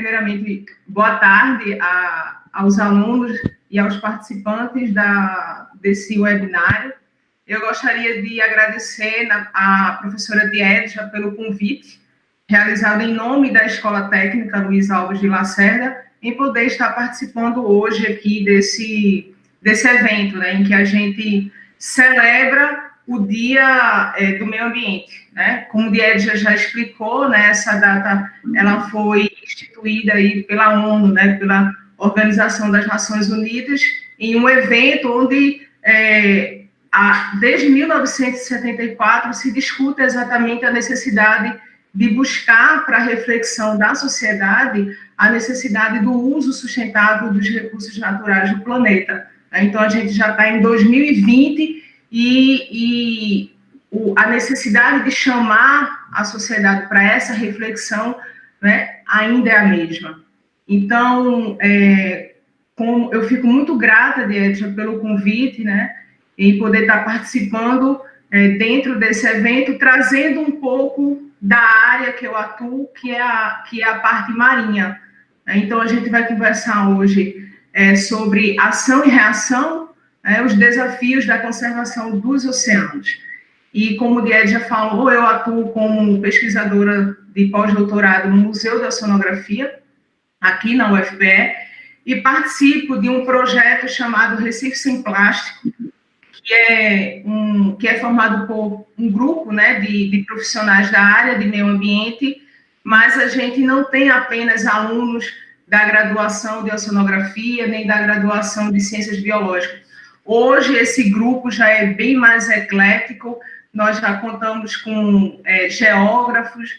primeiramente, boa tarde aos alunos e aos participantes desse webinário. Eu gostaria de agradecer à professora Diedja pelo convite, realizado em nome da Escola Técnica Luiz Alves de Lacerda, em poder estar participando hoje aqui desse evento, né, em que a gente celebra o Dia do Meio Ambiente, né? Como o Diedja já explicou, né, essa data ela foi instituída aí pela ONU, né, pela Organização das Nações Unidas, em um evento onde, desde 1974, se discute exatamente a necessidade de buscar para a reflexão da sociedade a necessidade do uso sustentável dos recursos naturais do planeta. Então, a gente já está em 2020 e a necessidade de chamar a sociedade para essa reflexão, né, ainda é a mesma. Então, eu fico muito grata, Diedja, pelo convite, né, em poder estar participando dentro desse evento, trazendo um pouco da área que eu atuo, que é a parte marinha. Então, a gente vai conversar hoje sobre ação e reação, os desafios da conservação dos oceanos. E, como o Diedja falou, eu atuo como pesquisadora de pós-doutorado no Museu da Oceanografia, aqui na UFPE, e participo de um projeto chamado Recife Sem Plástico, que é formado por um grupo, né, de profissionais da área de meio ambiente, mas a gente não tem apenas alunos da graduação de oceanografia, nem da graduação de ciências biológicas. Hoje, esse grupo já é bem mais eclético, nós já contamos com geógrafos,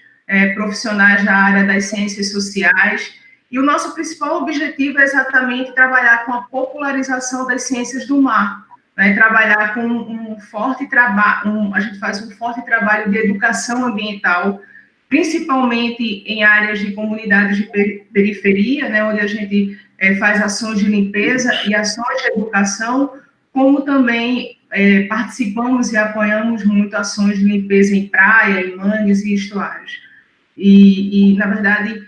profissionais da área das ciências sociais, e o nosso principal objetivo é exatamente trabalhar com a popularização das ciências do mar, né, trabalhar com um forte trabalho, a gente faz um forte trabalho de educação ambiental, principalmente em áreas de comunidades de periferia, né, onde a gente faz ações de limpeza e ações de educação, como também participamos e apoiamos muito ações de limpeza em praia, em mangues e estuários. E na verdade,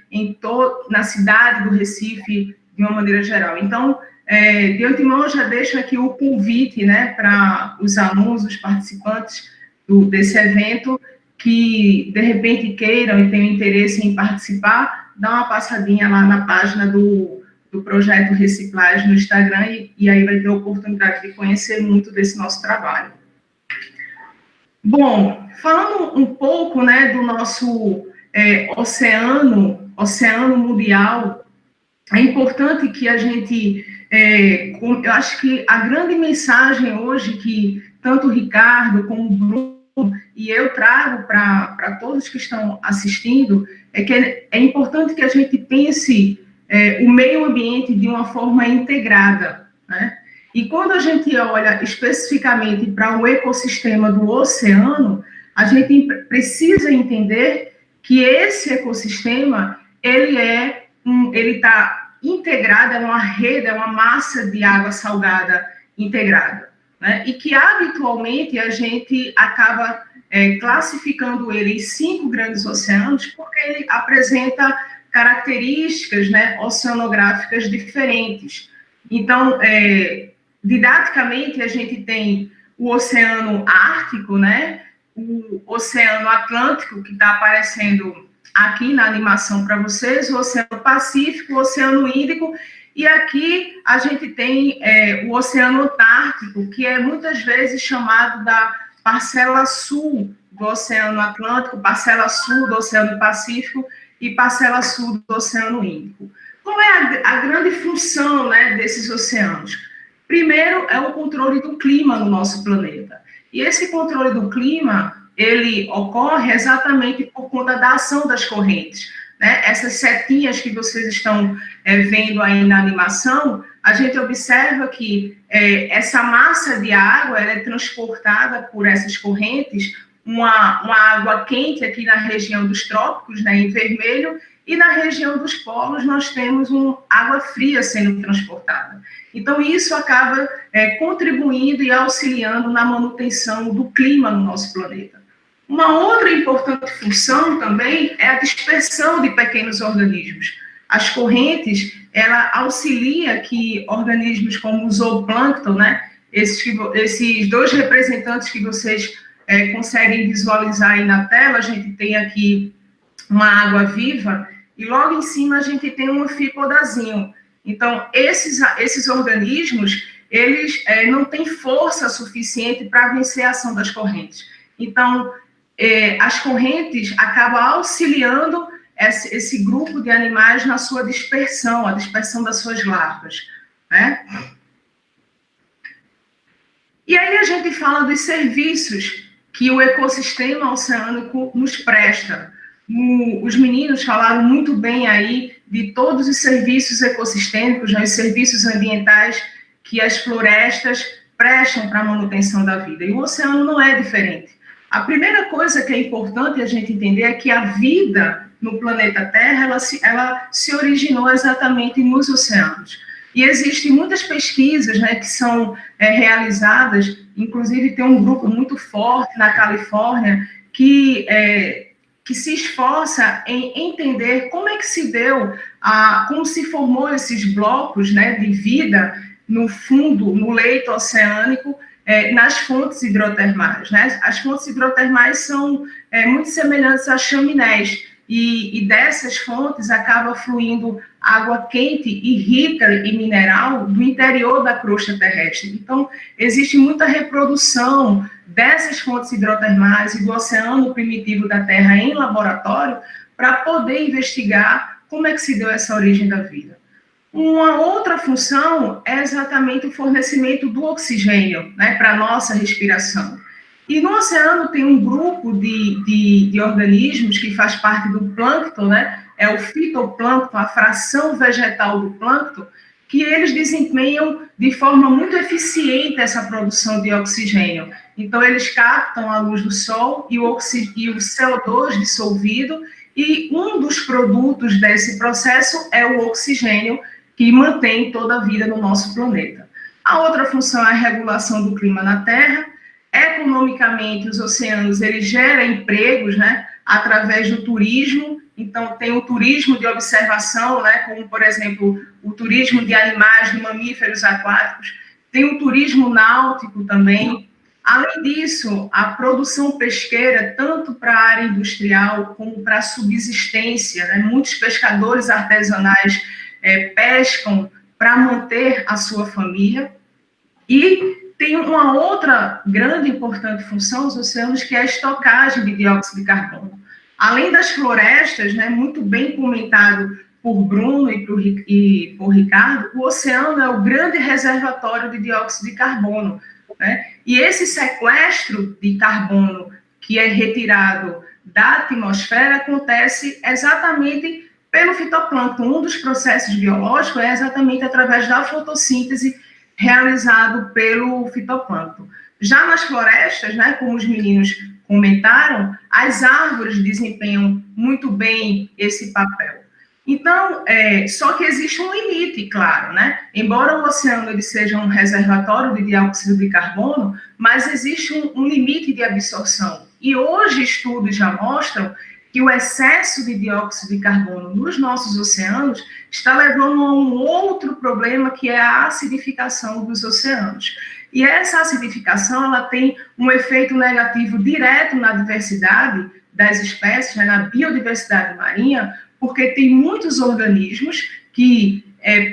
na cidade do Recife, de uma maneira geral. Então, de antemão, eu já deixo aqui o convite, né, para os alunos, os participantes desse evento, que, de repente, queiram e tenham interesse em participar, dá uma passadinha lá na página do Projeto Reciclagem no Instagram, e aí vai ter a oportunidade de conhecer muito desse nosso trabalho. Bom, falando um pouco, né, do nosso oceano mundial, é importante que a gente, eu acho que a grande mensagem hoje que tanto o Ricardo como o Bruno e eu trago para todos que estão assistindo, é que é importante que a gente pense o meio ambiente de uma forma integrada, né? E quando a gente olha especificamente para o ecossistema do oceano, a gente precisa entender que esse ecossistema, ele está integrado, é uma rede, é uma massa de água salgada integrada, né? E que habitualmente a gente acaba classificando ele em 5 grandes oceanos, porque ele apresenta características, né, oceanográficas diferentes. Então, didaticamente, a gente tem o Oceano Ártico, né, o Oceano Atlântico, que está aparecendo aqui na animação para vocês, o Oceano Pacífico, o Oceano Índico, e aqui a gente tem o Oceano Antártico, que é muitas vezes chamado da parcela sul do Oceano Atlântico, parcela sul do Oceano Pacífico e parcela sul do Oceano Índico. Qual é a grande função, né, desses oceanos? Primeiro, é o controle do clima no nosso planeta. E esse controle do clima, ele ocorre exatamente por conta da ação das correntes, né? Essas setinhas que vocês estão vendo aí na animação, a gente observa que essa massa de água ela é transportada por essas correntes, uma água quente aqui na região dos trópicos, né, em vermelho, e na região dos polos nós temos água fria sendo transportada. Então, isso acaba contribuindo e auxiliando na manutenção do clima no nosso planeta. Uma outra importante função também é a dispersão de pequenos organismos. as correntes, ela auxilia que organismos como o zooplâncton, né, esses dois representantes que vocês conseguem visualizar aí na tela, a gente tem aqui uma água viva, e logo em cima a gente tem um anfípodazinho. Então, esses organismos, eles não têm força suficiente para vencer a ação das correntes. Então, as correntes acabam auxiliando esse grupo de animais na sua dispersão, a dispersão das suas larvas, né? E aí a gente fala dos serviços que o ecossistema oceânico nos presta. Os meninos falaram muito bem aí de todos os serviços ecossistêmicos, né, os serviços ambientais que as florestas prestam para a manutenção da vida. E o oceano não é diferente. A primeira coisa que é importante a gente entender é que a vida no planeta Terra, ela se originou exatamente nos oceanos. E existem muitas pesquisas, né, que são realizadas, inclusive tem um grupo muito forte na Califórnia que se esforça em entender como é que se deu, como se formou esses blocos, né, de vida no fundo, no leito oceânico, nas fontes hidrotermais, né? As fontes hidrotermais são muito semelhantes às chaminés, e dessas fontes acaba fluindo água quente e rica em mineral do interior da crosta terrestre. Então, existe muita reprodução dessas fontes hidrotermais e do oceano primitivo da Terra em laboratório para poder investigar como é que se deu essa origem da vida. Uma outra função é exatamente o fornecimento do oxigênio, né, para a nossa respiração. E no oceano tem um grupo de organismos que faz parte do plâncton, né, é o fitoplâncton, a fração vegetal do plâncton, que eles desempenham de forma muito eficiente essa produção de oxigênio. Então, eles captam a luz do sol e o CO2 dissolvido, e um dos produtos desse processo é o oxigênio, que mantém toda a vida no nosso planeta. A outra função é a regulação do clima na Terra. Economicamente, os oceanos, eles geram empregos, né, através do turismo. Então, tem o turismo de observação, né, como, por exemplo, o turismo de animais, de mamíferos aquáticos. Tem o turismo náutico também. Além disso, a produção pesqueira, tanto para a área industrial como para a subsistência, né, muitos pescadores artesanais pescam para manter a sua família. E tem uma outra grande e importante função dos oceanos, que é a estocagem de dióxido de carbono. Além das florestas, né, muito bem comentado por Bruno e por Ricardo, o oceano é o grande reservatório de dióxido de carbono, né? E esse sequestro de carbono que é retirado da atmosfera acontece exatamente pelo fitoplâncton. Um dos processos biológicos é exatamente através da fotossíntese realizado pelo fitoplâncton. Já nas florestas, né, como os meninos comentaram, as árvores desempenham muito bem esse papel. Então, só que existe um limite, claro, né? Embora o oceano ele seja um reservatório de dióxido de carbono, mas existe um limite de absorção. E hoje estudos já mostram que o excesso de dióxido de carbono nos nossos oceanos está levando a um outro problema, que é a acidificação dos oceanos. E essa acidificação, ela tem um efeito negativo direto na diversidade das espécies, né, na biodiversidade marinha, porque tem muitos organismos que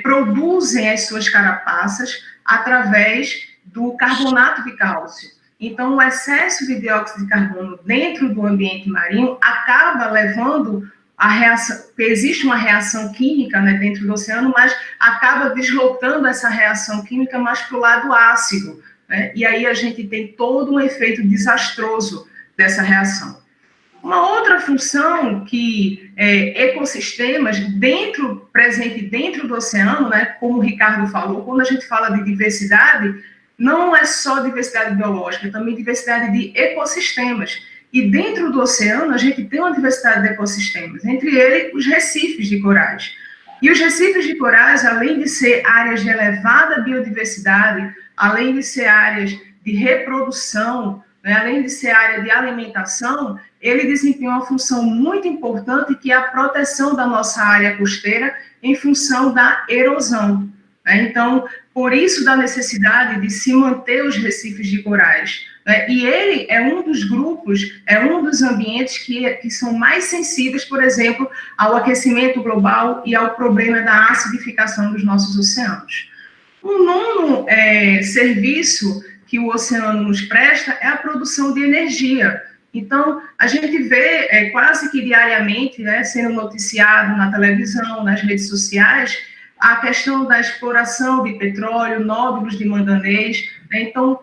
produzem as suas carapaças através do carbonato de cálcio. Então, o excesso de dióxido de carbono dentro do ambiente marinho acaba levando a reação, existe uma reação química, né, dentro do oceano, mas acaba deslocando essa reação química mais para o lado ácido, né? E aí a gente tem todo um efeito desastroso dessa reação. Uma outra função que ecossistemas presente dentro do oceano, né, como o Ricardo falou, quando a gente fala de diversidade, não é só diversidade biológica, é também diversidade de ecossistemas. E dentro do oceano, a gente tem uma diversidade de ecossistemas, entre eles os recifes de corais. E os recifes de corais, além de ser áreas de elevada biodiversidade, além de ser áreas de reprodução, né, além de ser área de alimentação, ele desempenha uma função muito importante, que é a proteção da nossa área costeira em função da erosão, né? Então, por isso da necessidade de se manter os recifes de corais, né? E ele é um dos grupos, é um dos ambientes que são mais sensíveis, por exemplo, ao aquecimento global e ao problema da acidificação dos nossos oceanos. Um nono serviço que o oceano nos presta é a produção de energia. Então, a gente vê quase que diariamente, né, sendo noticiado na televisão, nas redes sociais, a questão da exploração de petróleo, nódulos de manganês, né? Então,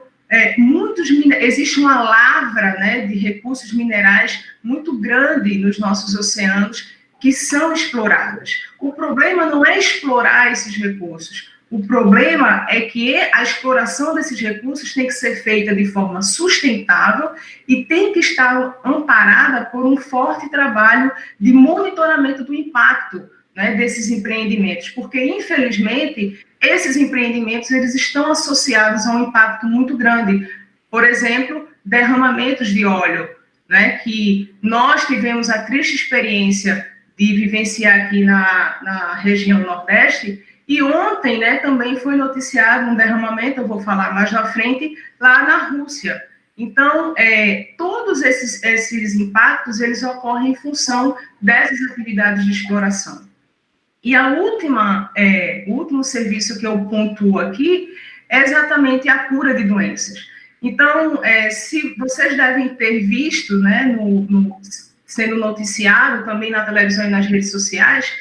existe uma lavra, né, de recursos minerais muito grande nos nossos oceanos que são exploradas. O problema não é explorar esses recursos. O problema é que a exploração desses recursos tem que ser feita de forma sustentável e tem que estar amparada por um forte trabalho de monitoramento do impacto, né, desses empreendimentos, porque, infelizmente, esses empreendimentos eles estão associados a um impacto muito grande. Por exemplo, derramamentos de óleo, né, que nós tivemos a triste experiência de vivenciar aqui na região Nordeste. E ontem, né, também foi noticiado um derramamento, eu vou falar mais na frente, lá na Rússia. Então, todos esses impactos, eles ocorrem em função dessas atividades de exploração. E o último serviço que eu pontuo aqui é exatamente a cura de doenças. Então, se vocês devem ter visto, né, sendo noticiado também na televisão e nas redes sociais,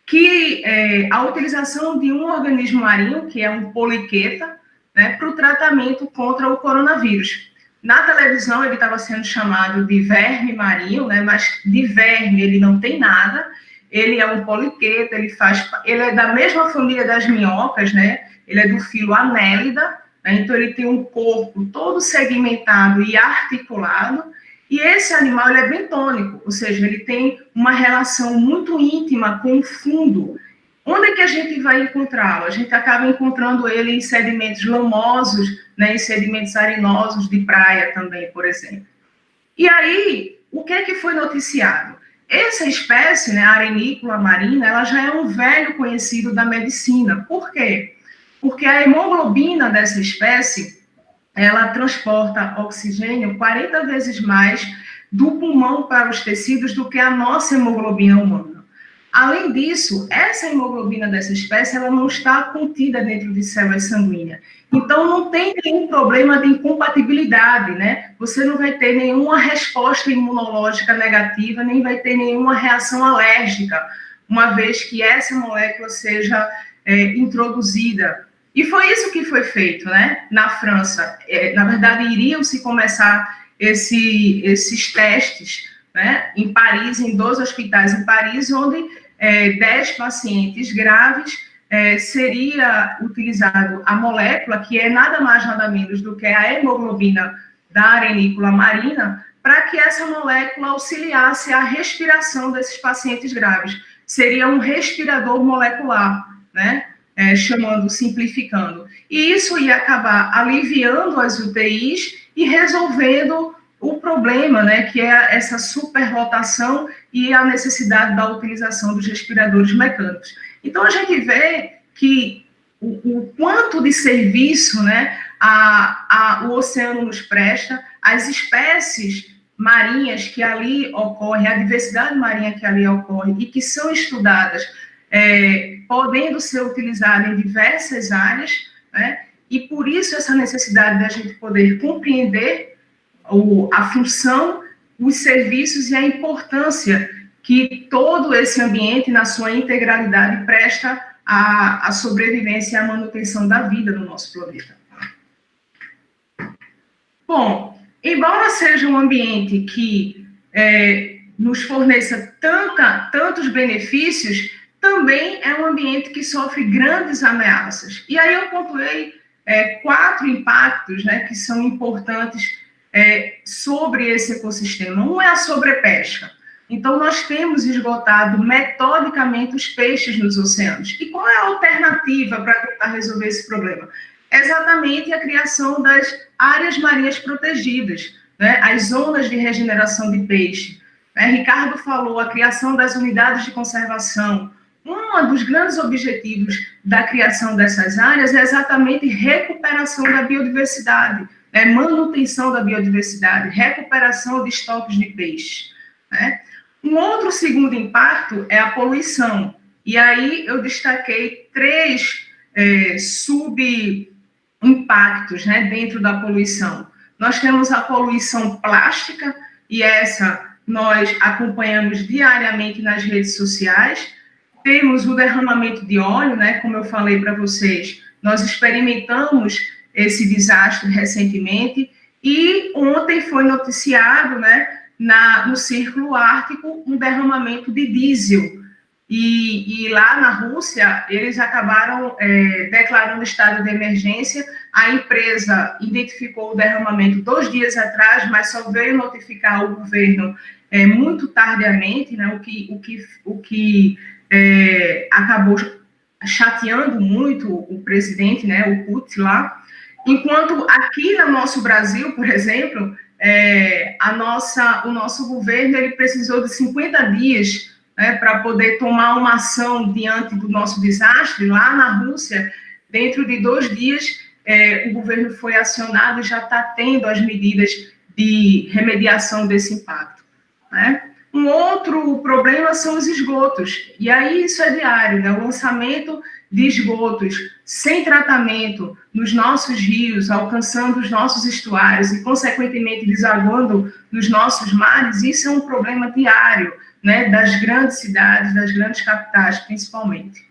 que a utilização de um organismo marinho, que é um poliqueta, né, para o tratamento contra o coronavírus. Na televisão, ele estava sendo chamado de verme marinho, né, mas de verme ele não tem nada, ele é um poliqueta, ele é da mesma família das minhocas, né, ele é do filo Annelida, né, então ele tem um corpo todo segmentado e articulado. E esse animal ele é bentônico, ou seja, ele tem uma relação muito íntima com o fundo. Onde é que a gente vai encontrá-lo? A gente acaba encontrando ele em sedimentos lamosos, né, em sedimentos arenosos de praia também, por exemplo. E aí, o que é que foi noticiado? Essa espécie, né, a arenícula marina, ela já é um velho conhecido da medicina. Por quê? Porque a hemoglobina dessa espécie ela transporta oxigênio 40 vezes mais do pulmão para os tecidos do que a nossa hemoglobina humana. Além disso, essa hemoglobina dessa espécie ela não está contida dentro de células sanguíneas. Então, não tem nenhum problema de incompatibilidade, né? Você não vai ter nenhuma resposta imunológica negativa, nem vai ter nenhuma reação alérgica, uma vez que essa molécula seja introduzida. E foi isso que foi feito, né, na França. Na verdade, iriam-se começar esses testes, né, em Paris, em 2 hospitais em Paris, onde 10 pacientes graves seria utilizado a molécula, que é nada mais, nada menos do que a hemoglobina da arenícula marina, para que essa molécula auxiliasse a respiração desses pacientes graves. Seria um respirador molecular, né? Simplificando. E isso ia acabar aliviando as UTIs e resolvendo o problema, né, que é essa superlotação e a necessidade da utilização dos respiradores mecânicos. Então, a gente vê que o quanto de serviço, né, o oceano nos presta, as espécies marinhas que ali ocorrem, a diversidade marinha que ali ocorre e que são estudadas, podendo ser utilizada em diversas áreas, né? E por isso essa necessidade da gente poder compreender a função, os serviços e a importância que todo esse ambiente, na sua integralidade, presta à sobrevivência e à manutenção da vida no nosso planeta. Bom, embora seja um ambiente que nos forneça tantos benefícios, também é um ambiente que sofre grandes ameaças. E aí eu pontuei 4 impactos, né, que são importantes sobre esse ecossistema. Um é a sobrepesca. Então, nós temos esgotado metodicamente os peixes nos oceanos. E qual é a alternativa para tentar resolver esse problema? Exatamente a criação das áreas marinhas protegidas. né, as zonas de regeneração de peixe. Ricardo falou a criação das unidades de conservação. Um dos grandes objetivos da criação dessas áreas é exatamente recuperação da biodiversidade, manutenção da biodiversidade, recuperação de estoques de peixe. Um outro segundo impacto é a poluição. E aí eu destaquei 3 subimpactos, dentro da poluição. Nós temos a poluição plástica, e essa nós acompanhamos diariamente nas redes sociais. Temos o derramamento de óleo, como eu falei para vocês, nós experimentamos esse desastre recentemente, e ontem foi noticiado, no Círculo Ártico, um derramamento de diesel. E lá na Rússia, eles acabaram declarando estado de emergência. A empresa identificou o derramamento 2 dias atrás, mas só veio notificar o governo muito tardiamente, o que acabou chateando muito o presidente, o Putin lá. Enquanto aqui no nosso Brasil, por exemplo, o nosso governo ele precisou de 50 dias para poder tomar uma ação diante do nosso desastre. Lá na Rússia, dentro de 2 dias, o governo foi acionado e já está tendo as medidas de remediação desse impacto. Um outro problema são os esgotos, e aí isso é diário, o lançamento de esgotos sem tratamento nos nossos rios, alcançando os nossos estuários e, consequentemente, desaguando nos nossos mares. Isso é um problema diário, das grandes cidades, das grandes capitais, principalmente.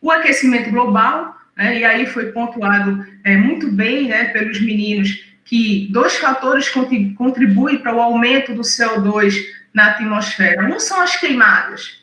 O aquecimento global, e aí foi pontuado muito bem pelos meninos que 2 fatores contribuem para o aumento do CO2 na atmosfera. Um são as queimadas,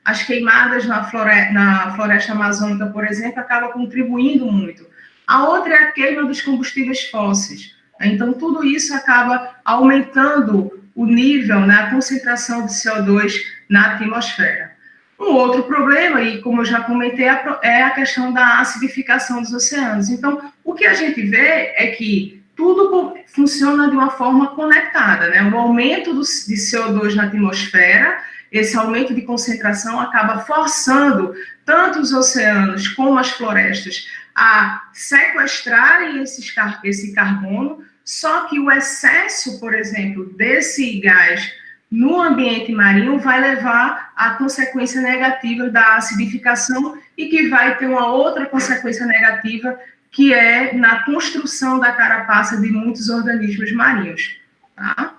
As queimadas na floresta amazônica, por exemplo, acabam contribuindo muito. A outra é a queima dos combustíveis fósseis. Então, tudo isso acaba aumentando o nível, a concentração de CO2 na atmosfera. Um outro problema, e como eu já comentei, é a questão da acidificação dos oceanos. Então, o que a gente vê é que tudo funciona de uma forma conectada, O aumento de CO2 na atmosfera, esse aumento de concentração acaba forçando tanto os oceanos como as florestas a sequestrarem esse carbono, só que o excesso, por exemplo, desse gás no ambiente marinho vai levar à consequência negativa da acidificação e que vai ter uma outra consequência negativa, que é na construção da carapaça de muitos organismos marinhos. Tá?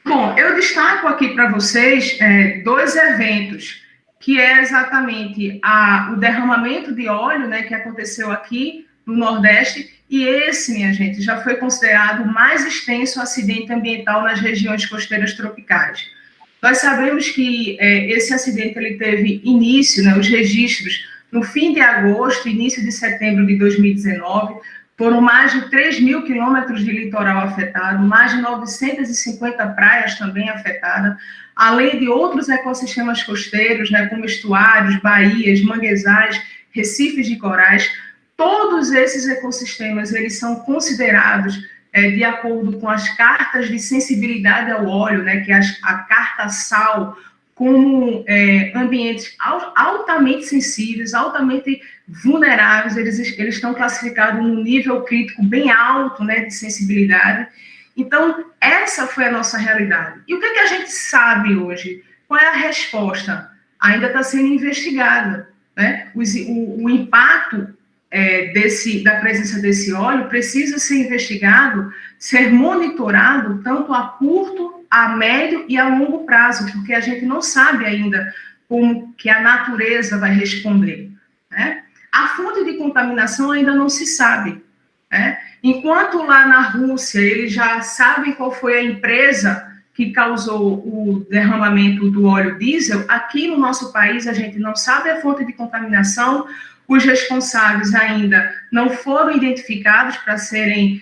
Bom, eu destaco aqui para vocês 2 eventos, que é exatamente o derramamento de óleo, que aconteceu aqui no Nordeste, e esse, minha gente, já foi considerado o mais extenso acidente ambiental nas regiões costeiras tropicais. Nós sabemos que esse acidente ele teve início, os registros, no fim de agosto, início de setembro de 2019, foram mais de 3.000 quilômetros de litoral afetado, mais de 950 praias também afetadas, além de outros ecossistemas costeiros, como estuários, baías, manguezais, recifes de corais. Todos esses ecossistemas eles são considerados, de acordo com as cartas de sensibilidade ao óleo, que é a carta SAL, como ambientes altamente sensíveis, altamente vulneráveis. Eles estão classificados num nível crítico bem alto, de sensibilidade. Então, essa foi a nossa realidade. E o que a gente sabe hoje? Qual é a resposta? Ainda está sendo investigada. O impacto da presença desse óleo precisa ser investigado, ser monitorado tanto a curto, a médio e a longo prazo, porque a gente não sabe ainda como que a natureza vai responder. A fonte de contaminação ainda não se sabe. Enquanto lá na Rússia eles já sabem qual foi a empresa que causou o derramamento do óleo diesel, aqui no nosso país a gente não sabe a fonte de contaminação, os responsáveis ainda não foram identificados para serem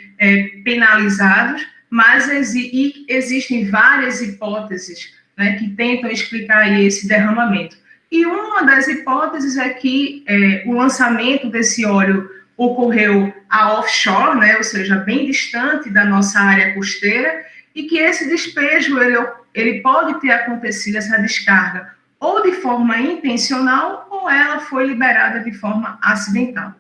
penalizados, mas existem várias hipóteses que tentam explicar esse derramamento. E uma das hipóteses é que o lançamento desse óleo ocorreu a offshore, né, ou seja, bem distante da nossa área costeira, e que esse despejo, ele pode ter acontecido, essa descarga, ou de forma intencional, ou ela foi liberada de forma acidental.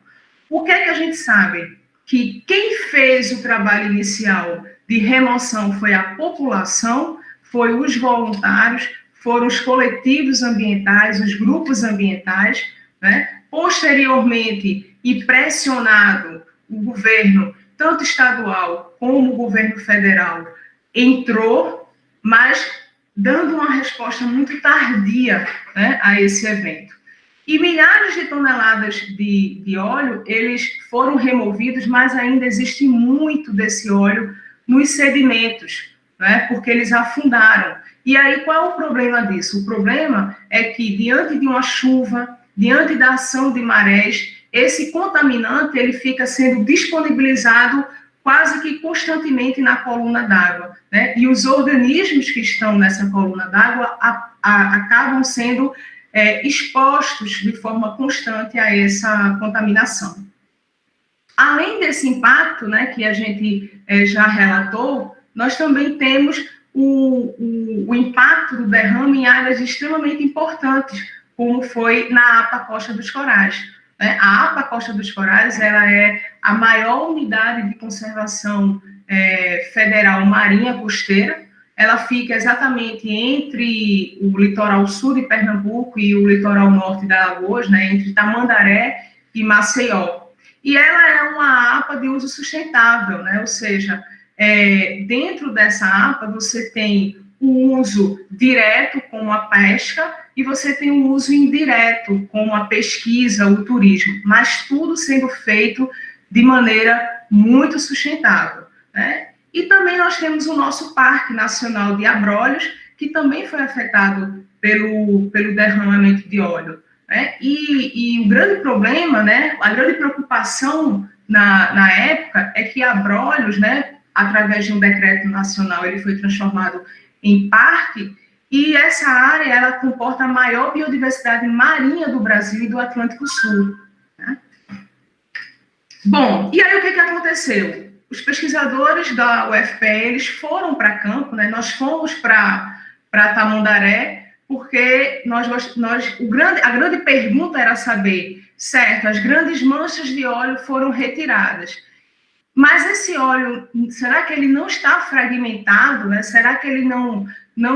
O que é que a gente sabe? Que quem fez o trabalho inicial de remoção foi a população, foi os voluntários, foram os coletivos ambientais, os grupos ambientais, né? Posteriormente, e pressionado, o governo, tanto estadual como o governo federal, entrou, mas dando uma resposta muito tardia, né, a esse evento. E milhares de toneladas de óleo, eles foram removidos, mas ainda existe muito desse óleo nos sedimentos, né, porque eles afundaram. E aí, qual é o problema disso? O problema é que, diante de uma chuva, diante da ação de marés, esse contaminante ele fica sendo disponibilizado quase que constantemente na coluna d'água, né? E os organismos que estão nessa coluna d'água acabam sendo expostos de forma constante a essa contaminação. Além desse impacto, né, que a gente já relatou, nós também temos o impacto do derrame em áreas extremamente importantes, como foi na APA Costa dos Corais. A APA Costa dos Corais, ela é a maior unidade de conservação federal marinha costeira. Ela fica exatamente entre o litoral sul de Pernambuco e o litoral norte da Alagoas, né, entre Tamandaré e Maceió. E ela é uma APA de uso sustentável, né, ou seja, dentro dessa APA você tem o uso direto, como a pesca, e você tem o uso indireto, como a pesquisa, o turismo, mas tudo sendo feito de maneira muito sustentável, né? E também nós temos o nosso Parque Nacional de Abrolhos, que também foi afetado pelo derramamento de óleo, né? E o grande problema, né, a grande preocupação na época é que Abrolhos, né, através de um decreto nacional, ele foi transformado em parque, e essa área ela comporta a maior biodiversidade marinha do Brasil e do Atlântico Sul, né? Bom, e aí o que aconteceu? Os pesquisadores da UFPE, eles foram para campo, né? Nós fomos para Tamandaré, porque a grande pergunta era saber, certo, as grandes manchas de óleo foram retiradas, mas esse óleo, será que ele não está fragmentado, né? Será que ele não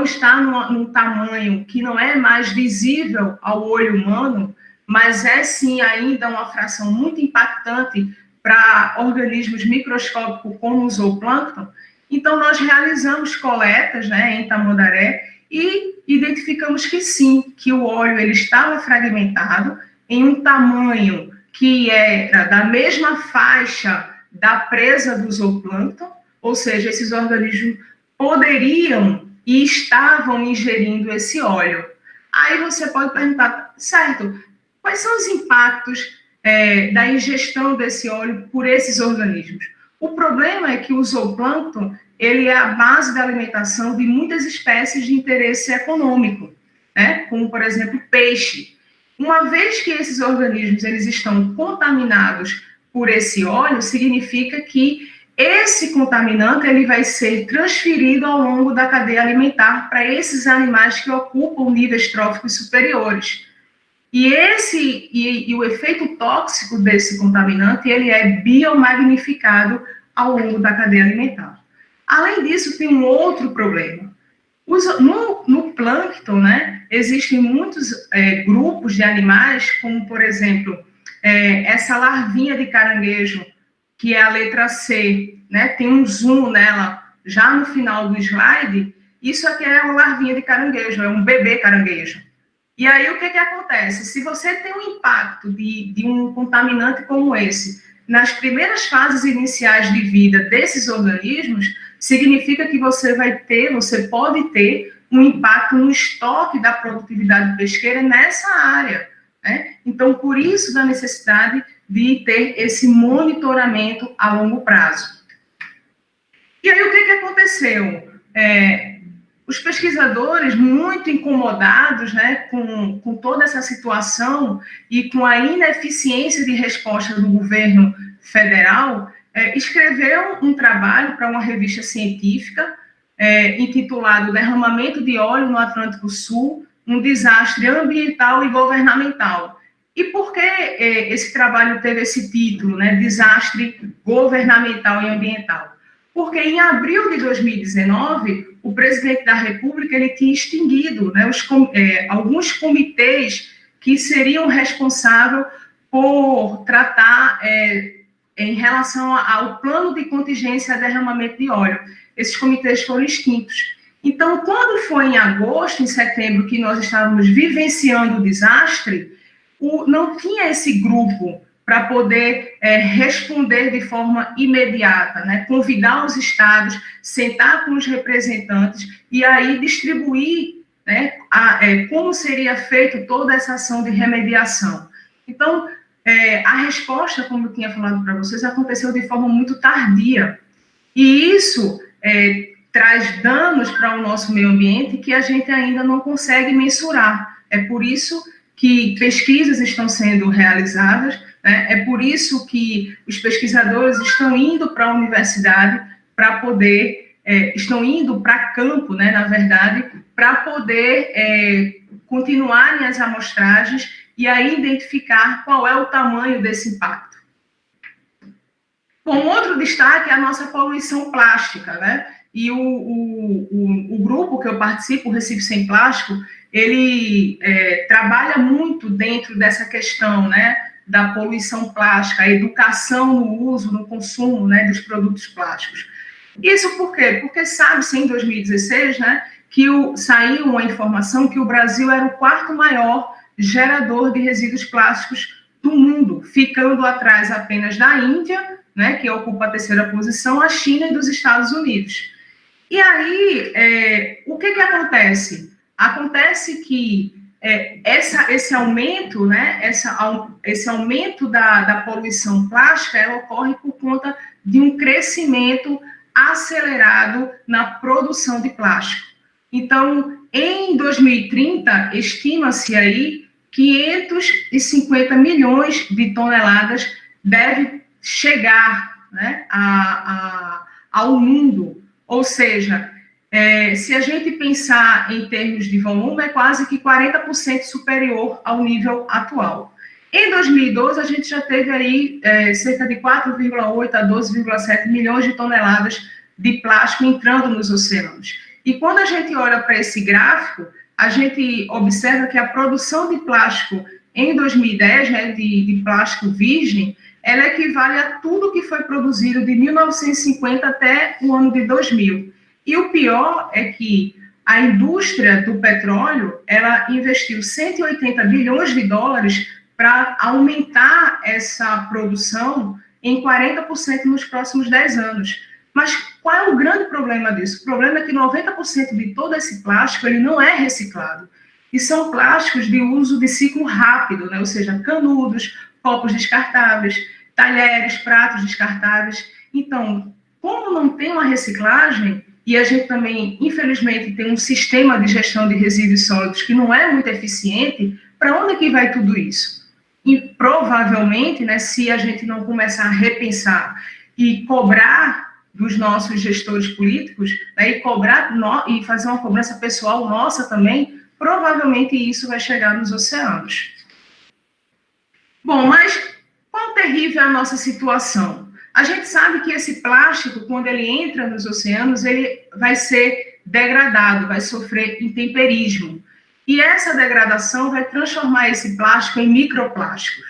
está num tamanho que não é mais visível ao olho humano, mas é sim ainda uma fração muito impactante para organismos microscópicos como o zooplâncton? Então, nós realizamos coletas, né, em Tamandaré e identificamos que sim, que o óleo ele estava fragmentado em um tamanho que era da mesma faixa da presa do zooplâncton, ou seja, esses organismos poderiam e estavam ingerindo esse óleo. Aí você pode perguntar, certo, quais são os impactos da ingestão desse óleo por esses organismos? O problema é que o zooplâncton, ele é a base da alimentação de muitas espécies de interesse econômico, né? Como, por exemplo, peixe. Uma vez que esses organismos eles estão contaminados por esse óleo, significa que esse contaminante ele vai ser transferido ao longo da cadeia alimentar para esses animais que ocupam níveis tróficos superiores. E o efeito tóxico desse contaminante ele é biomagnificado ao longo da cadeia alimentar. Além disso, tem um outro problema. No plâncton, né, existem muitos grupos de animais, como, por exemplo, essa larvinha de caranguejo, que é a letra C, né? Tem um zoom nela já no final do slide. Isso aqui é uma larvinha de caranguejo, é um bebê caranguejo. E aí o que acontece? Se você tem um impacto de um contaminante como esse nas primeiras fases iniciais de vida desses organismos, significa que você pode ter um impacto no estoque da produtividade pesqueira nessa área, né? Então, por isso da necessidade de ter esse monitoramento a longo prazo. E aí, o que aconteceu? os pesquisadores, muito incomodados, né, com toda essa situação e com a ineficiência de resposta do governo federal, escreveu um trabalho para uma revista científica intitulado Derramamento de Óleo no Atlântico Sul, um desastre ambiental e governamental. E por que esse trabalho teve esse título, né, Desastre Governamental e Ambiental? Porque em abril de 2019, o presidente da República ele tinha extinguido, né, alguns comitês que seriam responsáveis por tratar em relação ao plano de contingência a derramamento de óleo. Esses comitês foram extintos. Então, quando foi em agosto, em setembro, que nós estávamos vivenciando o desastre, não tinha esse grupo para poder responder de forma imediata, né? Convidar os estados, sentar com os representantes e aí distribuir, né, como seria feita toda essa ação de remediação. Então, a resposta, como eu tinha falado para vocês, aconteceu de forma muito tardia. E isso traz danos para o nosso meio ambiente que a gente ainda não consegue mensurar. É por isso que pesquisas estão sendo realizadas, né? É por isso que os pesquisadores estão indo para a universidade para poder, estão indo para campo, né, na verdade, para poder continuarem as amostragens e aí identificar qual é o tamanho desse impacto. Bom, outro destaque é a nossa poluição plástica, né? E o grupo que eu participo, o Recife Sem Plástico, ele trabalha muito dentro dessa questão, né, da poluição plástica, a educação no uso, no consumo, né, dos produtos plásticos. Isso por quê? Porque sabe-se em 2016, né, que saiu uma informação que o Brasil era o quarto maior gerador de resíduos plásticos do mundo, ficando atrás apenas da Índia, né, que ocupa a terceira posição, a China e dos Estados Unidos. E aí, o que acontece? Acontece que esse aumento, né, esse aumento da poluição plástica, ela ocorre por conta de um crescimento acelerado na produção de plástico. Então, em 2030, estima-se aí 550 milhões de toneladas deve chegar, né, ao mundo. Ou seja, se a gente pensar em termos de volume, é quase que 40% superior ao nível atual. Em 2012, a gente já teve aí cerca de 4,8 a 12,7 milhões de toneladas de plástico entrando nos oceanos. E quando a gente olha para esse gráfico, a gente observa que a produção de plástico em 2010, né, de plástico virgem, ela equivale a tudo que foi produzido de 1950 até o ano de 2000. E o pior é que a indústria do petróleo, ela investiu 180 bilhões de dólares para aumentar essa produção em 40% nos próximos 10 anos. Mas qual é o grande problema disso? O problema é que 90% de todo esse plástico ele não é reciclado. E são plásticos de uso de ciclo rápido, né? Ou seja, canudos, copos descartáveis, talheres, pratos descartáveis. Então, como não tem uma reciclagem, e a gente também, infelizmente, tem um sistema de gestão de resíduos sólidos que não é muito eficiente, para onde é que vai tudo isso? E provavelmente, né, se a gente não começar a repensar e cobrar dos nossos gestores políticos, né, e fazer uma cobrança pessoal nossa também, provavelmente isso vai chegar nos oceanos. Bom, mas quão terrível é a nossa situação? A gente sabe que esse plástico, quando ele entra nos oceanos, ele vai ser degradado, vai sofrer intemperismo. E essa degradação vai transformar esse plástico em microplásticos.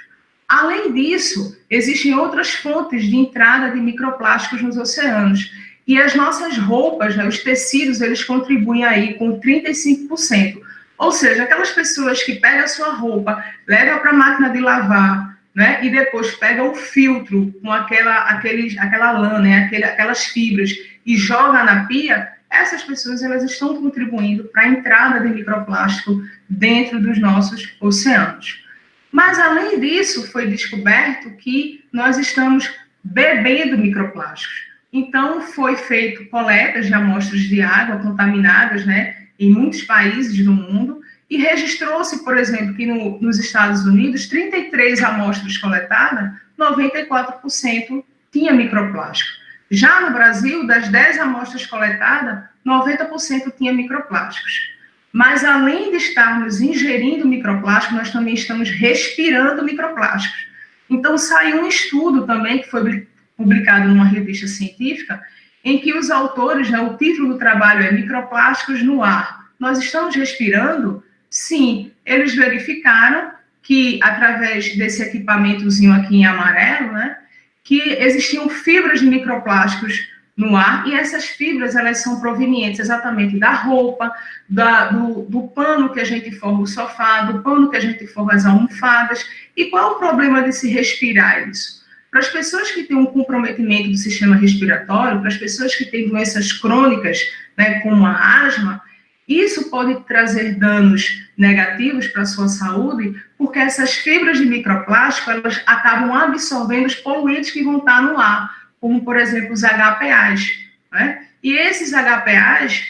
Além disso, existem outras fontes de entrada de microplásticos nos oceanos. E as nossas roupas, né, os tecidos, eles contribuem aí com 35%. Ou seja, aquelas pessoas que pegam a sua roupa, levam para a máquina de lavar, né, e depois pegam o filtro com aquela lã, né, aquelas fibras, e joga na pia, essas pessoas elas estão contribuindo para a entrada de microplástico dentro dos nossos oceanos. Mas, além disso, foi descoberto que nós estamos bebendo microplásticos. Então, foi feito coletas de amostras de água contaminadas, né, em muitos países do mundo, e registrou-se, por exemplo, que nos Estados Unidos, 33 amostras coletadas, 94% tinha microplástico. Já no Brasil, das 10 amostras coletadas, 90% tinha microplásticos. Mas, além de estarmos ingerindo microplástico, nós também estamos respirando microplásticos. Então, saiu um estudo também, que foi publicado numa revista científica, em que os autores, né, o título do trabalho é Microplásticos no Ar. Nós estamos respirando? Sim, eles verificaram que, através desse equipamentozinho aqui em amarelo, né, que existiam fibras de microplásticos no ar, e essas fibras, elas são provenientes exatamente da roupa, do pano que a gente forma o sofá, do pano que a gente forma as almofadas. E qual é o problema de se respirar isso? Para as pessoas que têm um comprometimento do sistema respiratório, para as pessoas que têm doenças crônicas, né, como a asma, isso pode trazer danos negativos para a sua saúde, porque essas fibras de microplástico, elas acabam absorvendo os poluentes que vão estar no ar, como, por exemplo, os HPAs, né? E esses HPAs,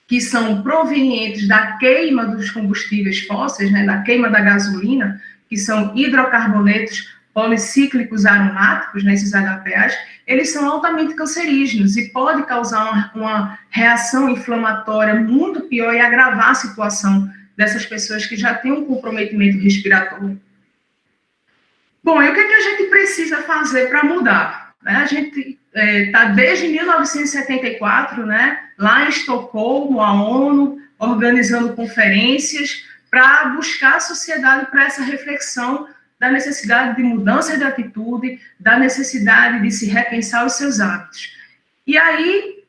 que são provenientes da queima dos combustíveis fósseis, né, da queima da gasolina, que são hidrocarbonetos policíclicos aromáticos, né, esses HPAs, eles são altamente cancerígenos e pode causar uma reação inflamatória muito pior e agravar a situação dessas pessoas que já têm um comprometimento respiratório. Bom, e o que a gente precisa fazer para mudar? A gente está desde 1974, né, lá em Estocolmo, a ONU, organizando conferências para buscar a sociedade para essa reflexão da necessidade de mudança de atitude, da necessidade de se repensar os seus hábitos. E aí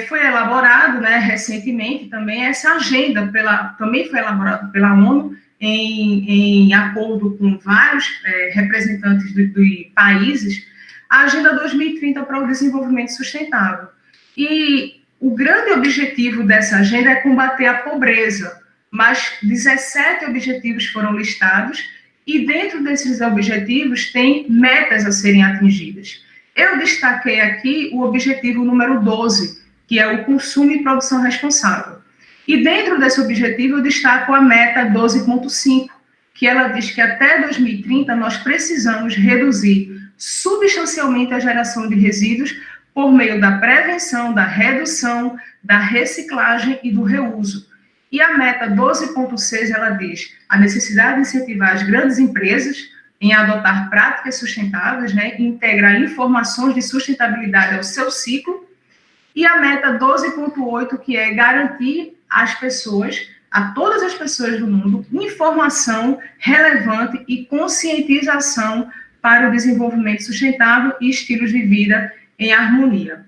foi elaborado, né, recentemente também essa agenda, também foi elaborada pela ONU, em acordo com vários representantes de países, a Agenda 2030 para o Desenvolvimento Sustentável. E o grande objetivo dessa agenda é combater a pobreza, mas 17 objetivos foram listados, e dentro desses objetivos tem metas a serem atingidas. Eu destaquei aqui o objetivo número 12, que é o consumo e produção responsável. E dentro desse objetivo eu destaco a meta 12.5, que ela diz que até 2030 nós precisamos reduzir substancialmente a geração de resíduos por meio da prevenção, da redução, da reciclagem e do reuso. E a meta 12.6, ela diz a necessidade de incentivar as grandes empresas em adotar práticas sustentáveis, né, e integrar informações de sustentabilidade ao seu ciclo. E a meta 12.8, que é garantir às pessoas, a todas as pessoas do mundo, informação relevante e conscientização para o desenvolvimento sustentável e estilos de vida em harmonia.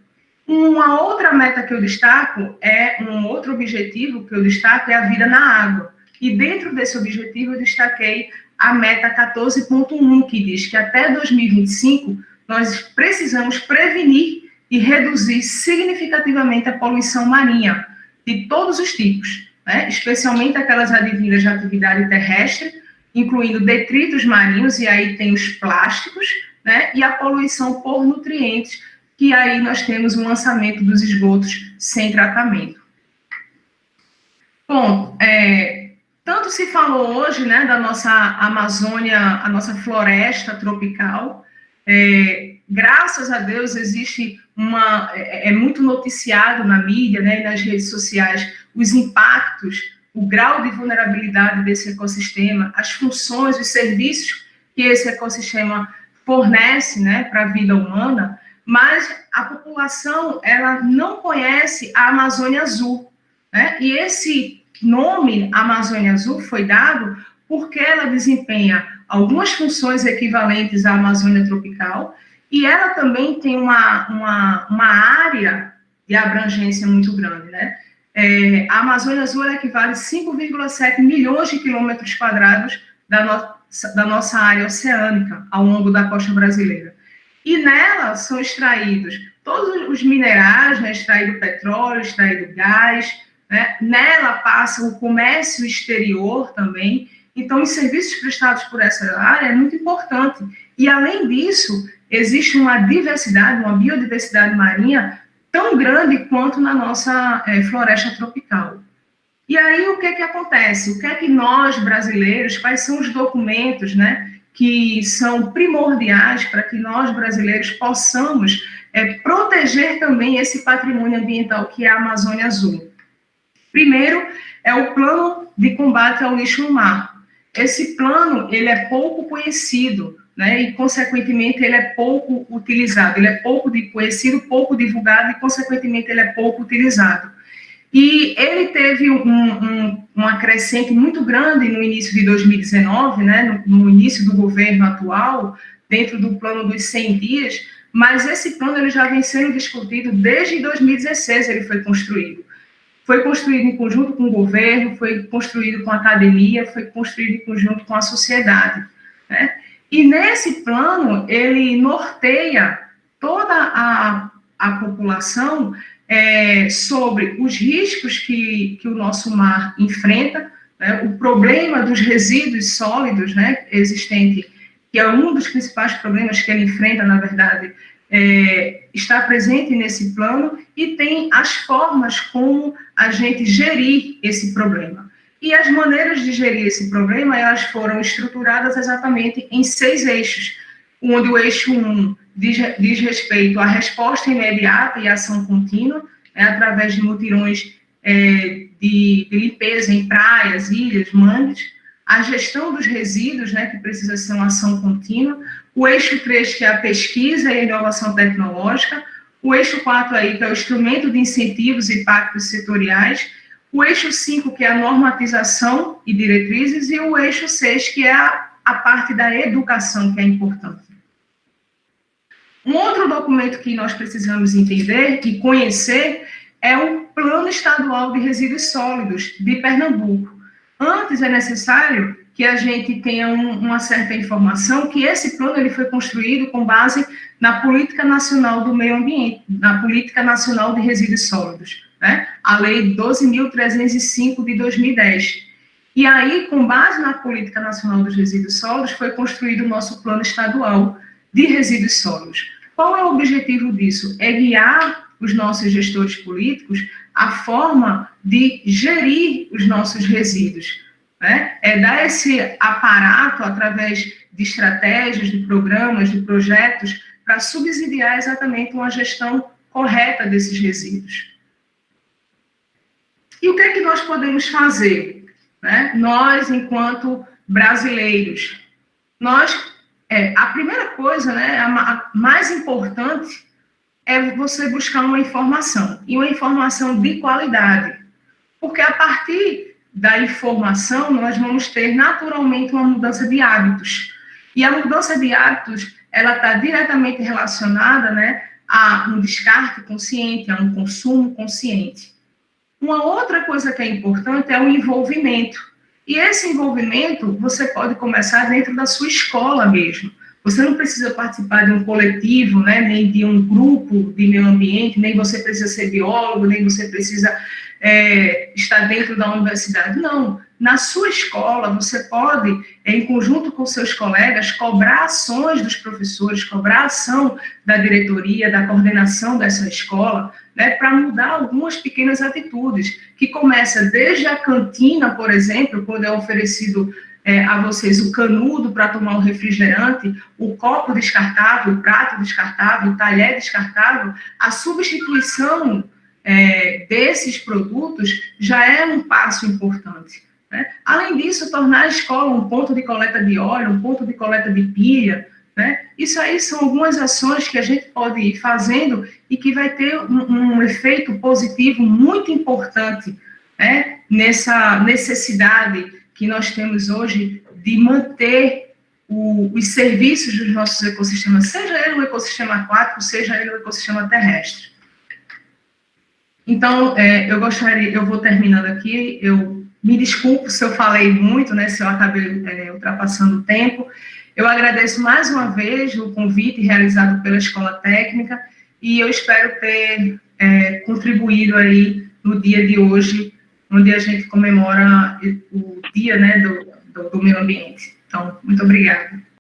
Uma outra meta que eu destaco um outro objetivo que eu destaco é a vida na água. E dentro desse objetivo eu destaquei a meta 14.1, que diz que até 2025 nós precisamos prevenir e reduzir significativamente a poluição marinha de todos os tipos, né? Especialmente aquelas advindas de atividade terrestre, incluindo detritos marinhos, e aí tem os plásticos, né? E a poluição por nutrientes, que aí nós temos o lançamento dos esgotos sem tratamento. Bom, tanto se falou hoje, né, da nossa Amazônia, a nossa floresta tropical. Graças a Deus existe é muito noticiado na mídia, né, e nas redes sociais, os impactos, o grau de vulnerabilidade desse ecossistema, as funções, os serviços que esse ecossistema fornece, né, para a vida humana, mas a população ela não conhece a Amazônia Azul, né? E esse nome Amazônia Azul foi dado porque ela desempenha algumas funções equivalentes à Amazônia tropical, e ela também tem uma área de abrangência muito grande, né? A Amazônia Azul equivale a 5,7 milhões de quilômetros quadrados da nossa área oceânica ao longo da costa brasileira. E nela são extraídos todos os minerais, né? Extraído petróleo, extraído gás, né? Nela passa o comércio exterior também. Então, os serviços prestados por essa área é muito importante. E, além disso, existe uma diversidade, uma biodiversidade marinha tão grande quanto na nossa floresta tropical. E aí, o que é que acontece? O que é que nós, brasileiros, quais são os documentos, né, que são primordiais para que nós, brasileiros, possamos proteger também esse patrimônio ambiental que é a Amazônia Azul? Primeiro, é o Plano de Combate ao Lixo no Mar. Esse plano, ele é pouco conhecido, né, e, consequentemente, ele é pouco utilizado. Ele é pouco conhecido, pouco divulgado e, consequentemente, ele é pouco utilizado. E ele teve uma crescente muito grande no início de 2019, né, no início do governo atual, dentro do plano dos 100 dias, mas esse plano ele já vem sendo discutido desde 2016, ele foi construído. Foi construído em conjunto com o governo, foi construído com a academia, foi construído em conjunto com a sociedade, né? E nesse plano, ele norteia toda a população sobre os riscos que o nosso mar enfrenta, né? O problema dos resíduos sólidos, né, existente, que é um dos principais problemas que ele enfrenta, na verdade, está presente nesse plano, e tem as formas como a gente gerir esse problema. E as maneiras de gerir esse problema, elas foram estruturadas exatamente em 6 eixos, onde o eixo 1 diz respeito à resposta imediata e ação contínua, né, através de mutirões de limpeza em praias, ilhas, mangues, a gestão dos resíduos, né, que precisa ser uma ação contínua, o eixo 3, que é a pesquisa e a inovação tecnológica, o eixo 4, aí, que é o instrumento de incentivos e pactos setoriais, o eixo 5, que é a normatização e diretrizes, e o eixo 6, que é a parte da educação, que é importante. Um outro documento que nós precisamos entender e conhecer é o Plano Estadual de Resíduos Sólidos de Pernambuco. Antes é necessário que a gente tenha uma certa informação que esse plano ele foi construído com base na Política Nacional do Meio Ambiente, na Política Nacional de Resíduos Sólidos, né? A Lei 12.305 de 2010. E aí, com base na Política Nacional dos Resíduos Sólidos, foi construído o nosso Plano Estadual de Resíduos Sólidos. Qual é o objetivo disso? É guiar os nossos gestores políticos a forma de gerir os nossos resíduos, né? É dar esse aparato através de estratégias, de programas, de projetos, para subsidiar exatamente uma gestão correta desses resíduos. E o que é que nós podemos fazer, né? Nós, enquanto brasileiros, a primeira coisa, né, a mais importante, é você buscar uma informação, e uma informação de qualidade, porque a partir da informação nós vamos ter naturalmente uma mudança de hábitos, e a mudança de hábitos, ela está diretamente relacionada, né, a um descarte consciente, a um consumo consciente. Uma outra coisa que é importante é o envolvimento, e esse envolvimento você pode começar dentro da sua escola mesmo. Você não precisa participar de um coletivo, né, nem de um grupo de meio ambiente, nem você precisa ser biólogo, nem você precisa estar dentro da universidade. Não. Na sua escola, você pode, em conjunto com seus colegas, cobrar ações dos professores, cobrar ação da diretoria, da coordenação dessa escola, né, para mudar algumas pequenas atitudes, que começa desde a cantina, por exemplo, quando é oferecido a vocês o canudo para tomar o refrigerante, o copo descartável, o prato descartável, o talher descartável, a substituição desses produtos já é um passo importante, né? Além disso, tornar a escola um ponto de coleta de óleo, um ponto de coleta de pilha, né? Isso aí são algumas ações que a gente pode ir fazendo e que vai ter um efeito positivo muito importante, né, nessa necessidade que nós temos hoje de manter os serviços dos nossos ecossistemas, seja ele o ecossistema aquático, seja ele o ecossistema terrestre. Então, eu vou terminando aqui, eu me desculpo se eu falei muito, né, se eu acabei ultrapassando o tempo. Eu agradeço mais uma vez o convite realizado pela Escola Técnica e eu espero ter contribuído aí no dia de hoje, onde a gente comemora o dia, né, do meio ambiente. Então, muito obrigada.